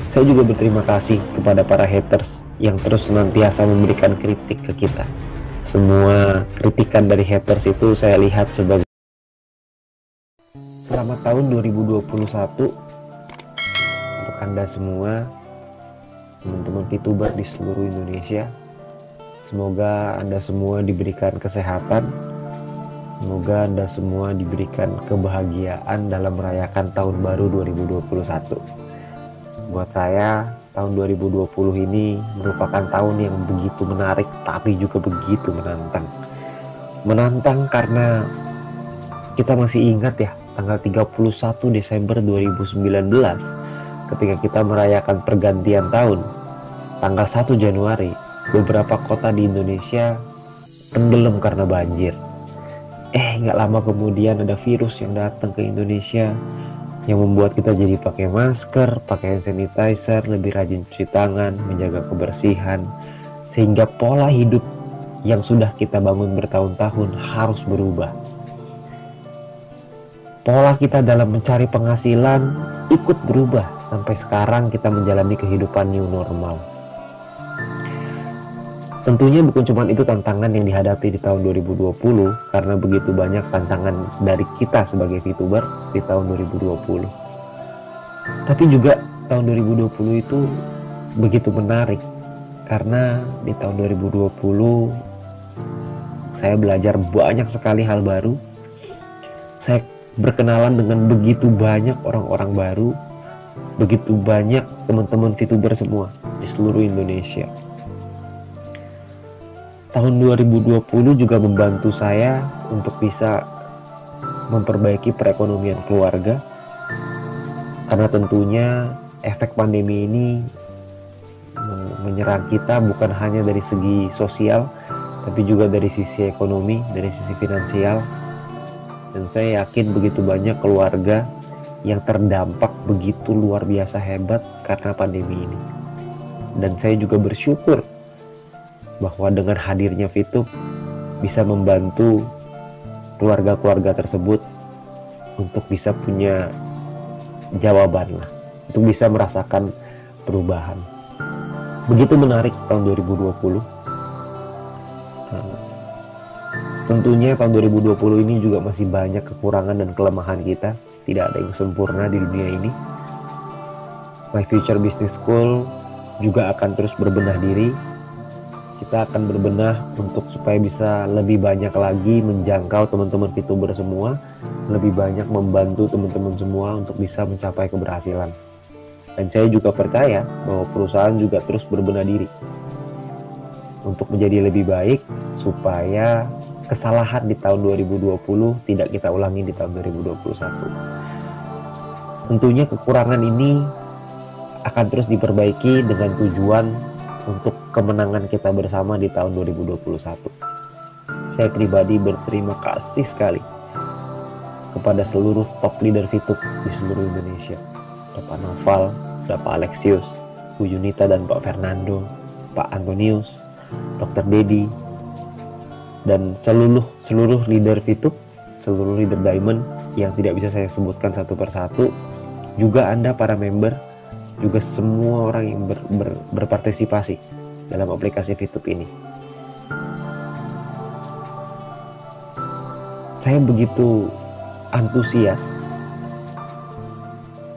Saya juga berterima kasih kepada para haters yang terus senantiasa memberikan kritik ke kita. Semua kritikan dari haters itu saya lihat sebagai selamat tahun 2021 untuk Anda semua, teman-teman VTuber di seluruh Indonesia. Semoga Anda semua diberikan kesehatan. Semoga Anda semua diberikan kebahagiaan dalam merayakan tahun baru 2021. Buat saya, tahun 2020 ini merupakan tahun yang begitu menarik, tapi juga begitu menantang. Menantang karena kita masih ingat ya, tanggal 31 Desember 2019, ketika kita merayakan pergantian tahun, tanggal 1 Januari, beberapa kota di Indonesia tenggelam karena banjir. Nggak lama kemudian ada virus yang datang ke Indonesia yang membuat kita jadi pakai masker, pakai hand sanitizer, lebih rajin cuci tangan, menjaga kebersihan, sehingga pola hidup yang sudah kita bangun bertahun-tahun harus berubah. Pola kita dalam mencari penghasilan ikut berubah sampai sekarang kita menjalani kehidupan new normal. Tentunya bukan cuma itu tantangan yang dihadapi di tahun 2020, karena begitu banyak tantangan dari kita sebagai VTuber di tahun 2020. Tapi juga tahun 2020 itu begitu menarik, karena di tahun 2020 saya belajar banyak sekali hal baru. Saya berkenalan dengan begitu banyak orang-orang baru, begitu banyak teman-teman VTuber semua di seluruh Indonesia. Tahun 2020 juga membantu saya untuk bisa memperbaiki perekonomian keluarga, karena tentunya efek pandemi ini menyerang kita bukan hanya dari segi sosial, tapi juga dari sisi ekonomi, dari sisi finansial. Dan saya yakin begitu banyak keluarga yang terdampak begitu luar biasa hebat karena pandemi ini. Dan saya juga bersyukur bahwa dengan hadirnya VTube bisa membantu keluarga-keluarga tersebut untuk bisa punya jawaban lah, untuk bisa merasakan perubahan. Begitu menarik tahun 2020. Tentunya tahun 2020 ini juga masih banyak kekurangan dan kelemahan kita. Tidak ada yang sempurna di dunia ini. My Future Business School juga akan terus berbenah diri. Kita akan berbenah untuk supaya bisa lebih banyak lagi menjangkau teman-teman VTuber semua, lebih banyak membantu teman-teman semua untuk bisa mencapai keberhasilan. Dan saya juga percaya bahwa perusahaan juga terus berbenah diri untuk menjadi lebih baik, supaya kesalahan di tahun 2020 tidak kita ulangi di tahun 2021. Tentunya kekurangan ini akan terus diperbaiki dengan tujuan untuk kemenangan kita bersama di tahun 2021. Saya pribadi berterima kasih sekali kepada seluruh top leader VTube di seluruh Indonesia. Ada Pak Noval, ada Pak Alexius, Bu Yunita dan Pak Fernando, Pak Antonius, Dr. Dedi, dan seluruh leader VTube, seluruh leader Diamond yang tidak bisa saya sebutkan satu persatu. Juga Anda para member, juga semua orang yang berpartisipasi dalam aplikasi VTube ini. Saya begitu antusias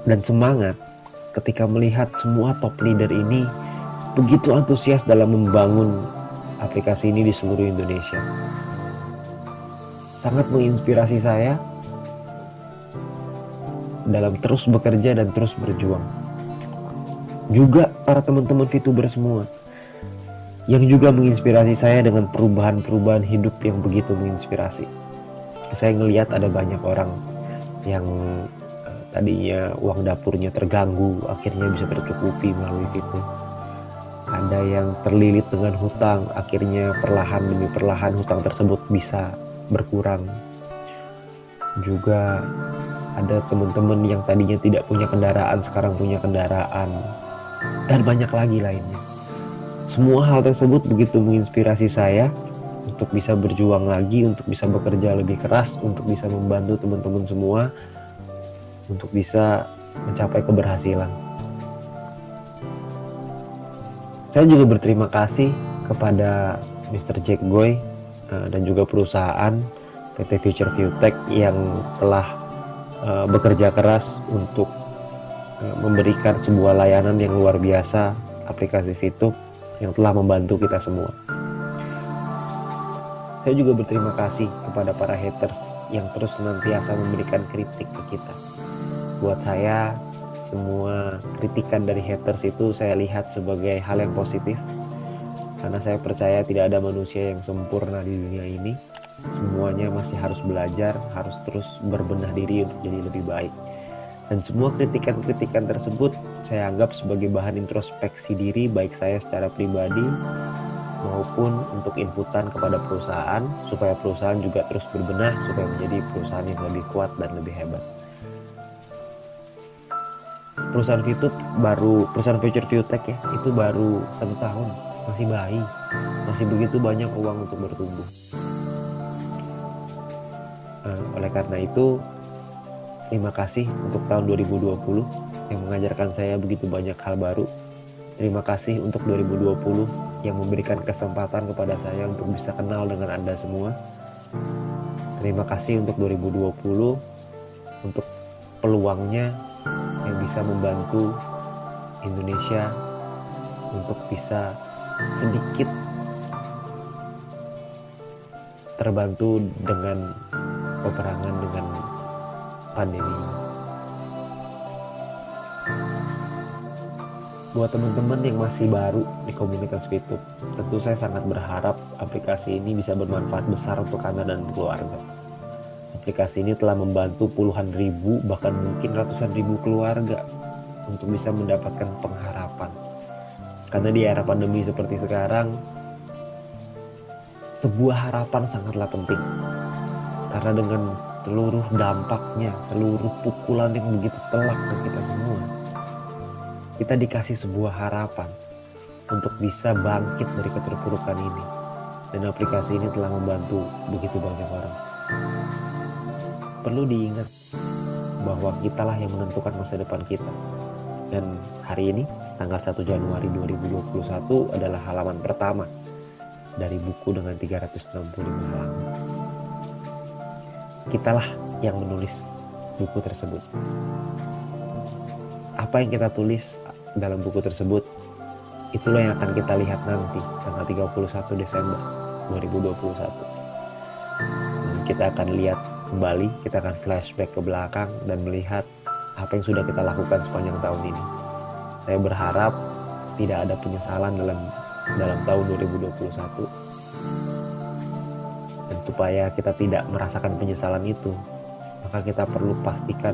dan semangat ketika melihat semua top leader ini begitu antusias dalam membangun aplikasi ini di seluruh Indonesia. Sangat menginspirasi saya dalam terus bekerja dan terus berjuang. Juga para teman-teman VTuber semua yang juga menginspirasi saya dengan perubahan-perubahan hidup yang begitu menginspirasi. Saya ngelihat ada banyak orang yang tadinya uang dapurnya terganggu, akhirnya bisa tercukupi melalui VTube. Ada yang terlilit dengan hutang, akhirnya perlahan demi perlahan hutang tersebut bisa berkurang. Juga ada teman-teman yang tadinya tidak punya kendaraan, sekarang punya kendaraan. Dan banyak lagi lainnya. Semua hal tersebut begitu menginspirasi saya untuk bisa berjuang lagi, untuk bisa bekerja lebih keras, untuk bisa membantu teman-teman semua untuk bisa mencapai keberhasilan. Saya juga berterima kasih kepada Mr. Jack Goy dan juga perusahaan PT Future Viewtech yang telah bekerja keras untuk memberikan sebuah layanan yang luar biasa, aplikasi VTube yang telah membantu kita semua. Saya juga berterima kasih kepada para haters yang terus senantiasa memberikan kritik ke kita. Buat saya, semua kritikan dari haters itu saya lihat sebagai hal yang positif, karena saya percaya tidak ada manusia yang sempurna di dunia ini. Semuanya masih harus belajar, harus terus berbenah diri untuk jadi lebih baik. Dan semua kritikan-kritikan tersebut saya anggap sebagai bahan introspeksi diri, baik saya secara pribadi maupun untuk inputan kepada perusahaan, supaya perusahaan juga terus berbenah, supaya menjadi perusahaan yang lebih kuat dan lebih hebat. Perusahaan VTube perusahaan Future Viewtech ya, itu baru 1 tahun, masih bayi, masih begitu banyak uang untuk bertumbuh. Oleh karena itu, terima kasih untuk tahun 2020 yang mengajarkan saya begitu banyak hal baru. Terima kasih untuk 2020 yang memberikan kesempatan kepada saya untuk bisa kenal dengan Anda semua. Terima kasih untuk 2020 untuk peluangnya yang bisa membantu Indonesia untuk bisa sedikit terbantu dengan peperangan dengan pandemi ini. Buat teman-teman yang masih baru di komunitas VTube, tentu saya sangat berharap aplikasi ini bisa bermanfaat besar untuk Anda dan keluarga. Aplikasi ini telah membantu puluhan ribu, bahkan mungkin ratusan ribu keluarga untuk bisa mendapatkan pengharapan. Karena di era pandemi seperti sekarang, sebuah harapan sangatlah penting. Karena dengan seluruh dampaknya, seluruh pukulan yang begitu telak ke kita semua, kita dikasih sebuah harapan untuk bisa bangkit dari keterpurukan ini. Dan aplikasi ini telah membantu begitu banyak orang. Perlu diingat bahwa kitalah yang menentukan masa depan kita. Dan hari ini, tanggal 1 Januari 2021 adalah halaman pertama dari buku dengan 365 halaman. Kitalah yang menulis buku tersebut. Apa yang kita tulis dalam buku tersebut, itulah yang akan kita lihat nanti tanggal 31 Desember 2021. Dan kita akan lihat kembali, kita akan flashback ke belakang dan melihat apa yang sudah kita lakukan sepanjang tahun ini. Saya berharap tidak ada penyesalan dalam tahun 2021. Dan supaya kita tidak merasakan penyesalan itu, maka kita perlu pastikan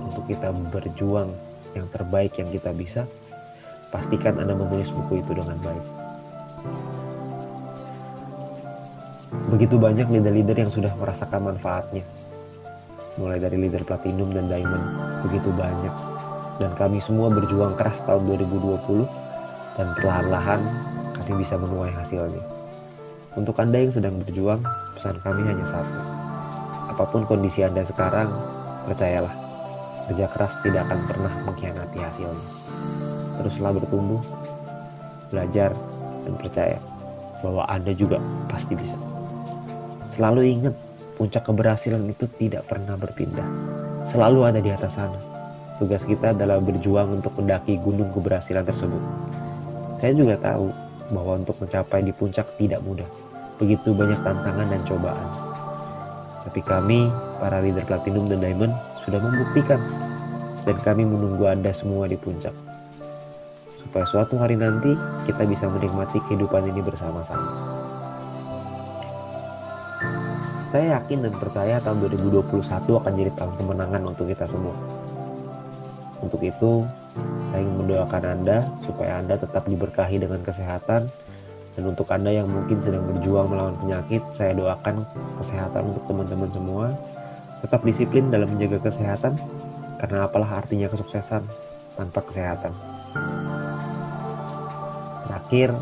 untuk kita berjuang yang terbaik yang kita bisa. Pastikan Anda menulis buku itu dengan baik. Begitu banyak leader-leader yang sudah merasakan manfaatnya, mulai dari leader platinum dan diamond, begitu banyak. Dan kami semua berjuang keras tahun 2020, dan perlahan-lahan kami bisa menuai hasilnya. Untuk Anda yang sedang berjuang, pesan kami hanya satu. Apapun kondisi Anda sekarang, percayalah, kerja keras tidak akan pernah mengkhianati hasilnya. Teruslah bertumbuh, belajar, dan percaya bahwa Anda juga pasti bisa. Selalu ingat, puncak keberhasilan itu tidak pernah berpindah. Selalu ada di atas sana. Tugas kita adalah berjuang untuk mendaki gunung keberhasilan tersebut. Saya juga tahu bahwa untuk mencapai di puncak tidak mudah. Begitu banyak tantangan dan cobaan. Tapi kami, para leader platinum dan diamond, sudah membuktikan. Dan kami menunggu Anda semua di puncak. Supaya suatu hari nanti kita bisa menikmati kehidupan ini bersama-sama. Saya yakin dan percaya tahun 2021 akan jadi tahun kemenangan untuk kita semua. Untuk itu, saya ingin mendoakan Anda supaya Anda tetap diberkahi dengan kesehatan. Dan untuk Anda yang mungkin sedang berjuang melawan penyakit, saya doakan kesehatan untuk teman-teman semua. Tetap disiplin dalam menjaga kesehatan, karena apalah artinya kesuksesan tanpa kesehatan. Terakhir,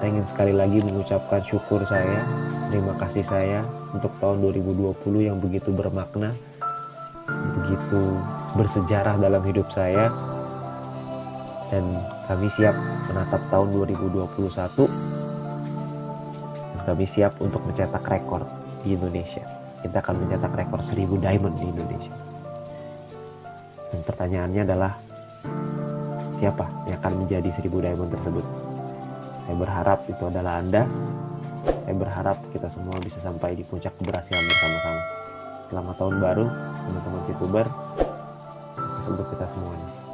saya ingin sekali lagi mengucapkan syukur saya, terima kasih saya untuk tahun 2020 yang begitu bermakna, begitu bersejarah dalam hidup saya. dan kami siap menatap tahun 2021, dan kami siap untuk mencetak rekor di Indonesia. Kita akan mencetak rekor 1000 diamond di Indonesia. Dan pertanyaannya adalah, siapa yang akan menjadi 1000 diamond tersebut? Saya berharap itu adalah Anda. Saya berharap kita semua bisa sampai di puncak keberhasilan bersama-sama. Selamat tahun baru teman-teman VTuber untuk kita semuanya.